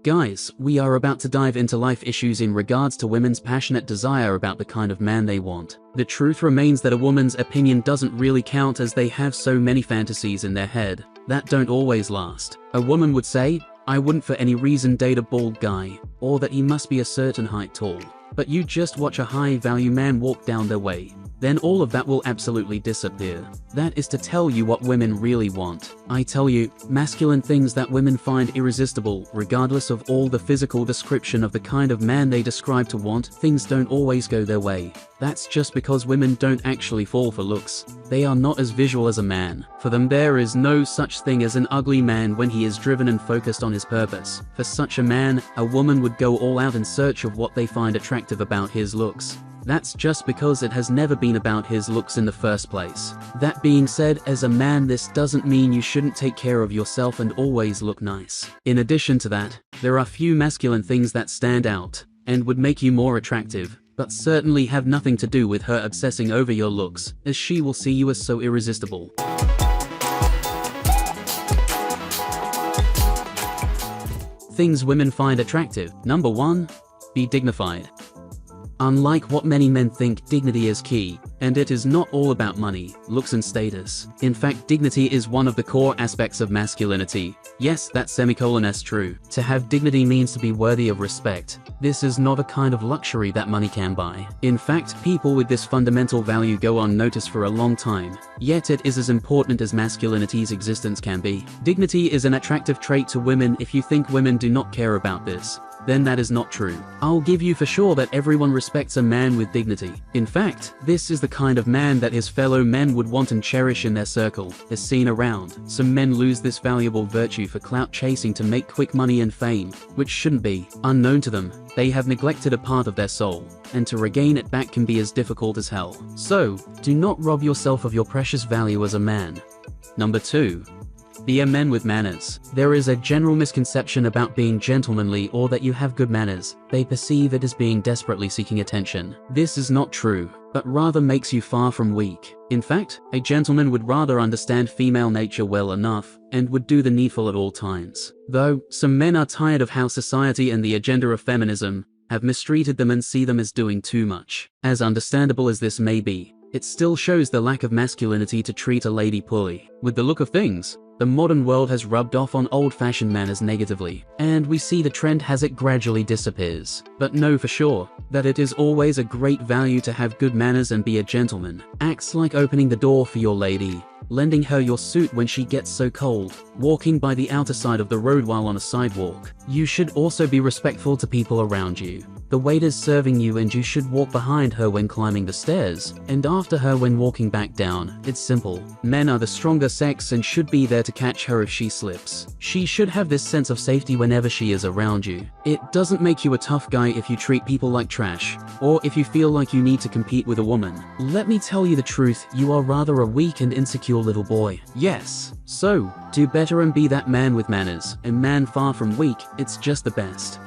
Guys, we are about to dive into life issues in regards to women's passionate desire about the kind of man they want. The truth remains that a woman's opinion doesn't really count, as they have so many fantasies in their head that don't always last. A woman would say, "I wouldn't for any reason date a bald guy," or that he must be a certain height tall. But you just watch a high-value man walk down their way. Then all of that will absolutely disappear. That is to tell you what women really want. I tell you, masculine things that women find irresistible, regardless of all the physical description of the kind of man they describe to want. Things don't always go their way. That's just because women don't actually fall for looks. They are not as visual as a man. For them, there is no such thing as an ugly man when he is driven and focused on his purpose. For such a man, a woman would go all out in search of what they find attractive about his looks. That's just because it has never been about his looks in the first place. That being said, as a man, this doesn't mean you shouldn't take care of yourself and always look nice. In addition to that, there are few masculine things that stand out and would make you more attractive, but certainly have nothing to do with her obsessing over your looks, as she will see you as so irresistible. Things women find attractive. Number 1. Be dignified. Unlike what many men think, dignity is key, and it is not all about money, looks and status. In fact, dignity is one of the core aspects of masculinity. Yes, that semicolon is true. To have dignity means to be worthy of respect. This is not a kind of luxury that money can buy. In fact, people with this fundamental value go unnoticed for a long time, yet it is as important as masculinity's existence can be. Dignity is an attractive trait to women. If you think women do not care about this, then that is not true. I'll give you for sure that everyone respects a man with dignity. In fact, this is the kind of man that his fellow men would want and cherish in their circle, as seen around. Some men lose this valuable virtue for clout chasing to make quick money and fame, which shouldn't be. Unknown to them, they have neglected a part of their soul, and to regain it back can be as difficult as hell. So, do not rob yourself of your precious value as a man. Number 2. Be a man with manners. There is a general misconception about being gentlemanly or that you have good manners. They perceive it as being desperately seeking attention. This is not true, but rather makes you far from weak. In fact, a gentleman would rather understand female nature well enough, and would do the needful at all times. Though, some men are tired of how society and the agenda of feminism have mistreated them and see them as doing too much. As understandable as this may be, it still shows the lack of masculinity to treat a lady poorly. With the look of things, the modern world has rubbed off on old-fashioned manners negatively, and we see the trend as it gradually disappears. But know for sure that it is always a great value to have good manners and be a gentleman. Acts like opening the door for your lady, lending her your suit when she gets so cold, walking by the outer side of the road while on a sidewalk. You should also be respectful to people around you. The waiter's serving you and you should walk behind her when climbing the stairs, and after her when walking back down. It's simple. Men are the stronger sex and should be there to catch her if she slips. She should have this sense of safety whenever she is around you. It doesn't make you a tough guy if you treat people like trash, or if you feel like you need to compete with a woman. Let me tell you the truth, you are rather a weak and insecure little boy. Yes. So, do better and be that man with manners. A man far from weak, it's just the best.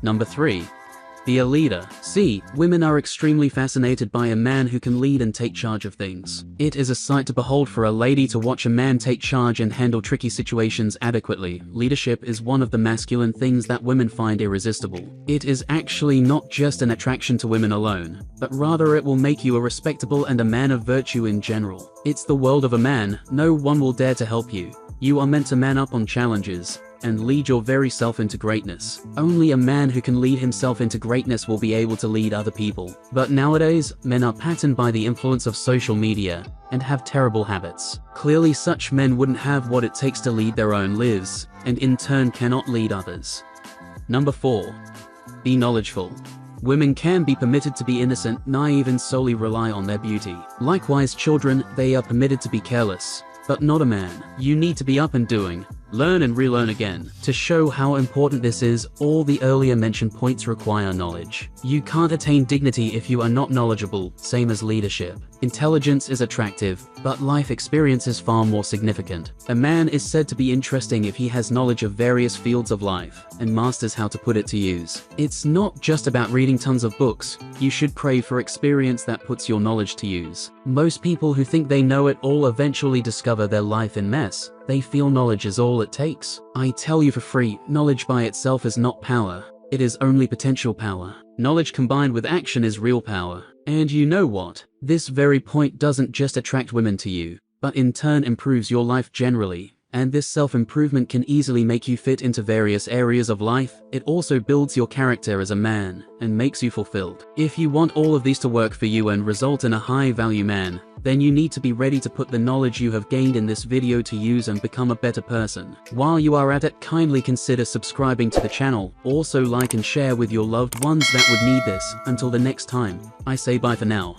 Number 3. Be a leader. See, women are extremely fascinated by a man who can lead and take charge of things. It is a sight to behold for a lady to watch a man take charge and handle tricky situations adequately. Leadership is one of the masculine things that women find irresistible. It is actually not just an attraction to women alone, but rather it will make you a respectable and a man of virtue in general. It's the world of a man. No one will dare to help you. You are meant to man up on challenges and lead your very self into greatness. Only a man who can lead himself into greatness will be able to lead other people. But nowadays, men are patterned by the influence of social media and have terrible habits. Clearly, such men wouldn't have what it takes to lead their own lives, and in turn cannot lead others. Number 4. Be knowledgeful. Women can be permitted to be innocent, naive, and solely rely on their beauty. Likewise, children, they are permitted to be careless, but not a man. You need to be up and doing, learn and relearn again. To show how important this is, all the earlier mentioned points require knowledge. You can't attain dignity if you are not knowledgeable, same as leadership. Intelligence is attractive, but life experience is far more significant. A man is said to be interesting if he has knowledge of various fields of life, and masters how to put it to use. It's not just about reading tons of books, you should crave for experience that puts your knowledge to use. Most people who think they know it all eventually discover their life in mess. They feel knowledge is all it takes. I tell you for free, knowledge by itself is not power. It is only potential power. Knowledge combined with action is real power. And you know what? This very point doesn't just attract women to you, but in turn improves your life generally. And this self-improvement can easily make you fit into various areas of life. It also builds your character as a man and makes you fulfilled. If you want all of these to work for you and result in a high-value man, then you need to be ready to put the knowledge you have gained in this video to use and become a better person. While you are at it, kindly consider subscribing to the channel. Also like and share with your loved ones that would need this. Until the next time, I say bye for now.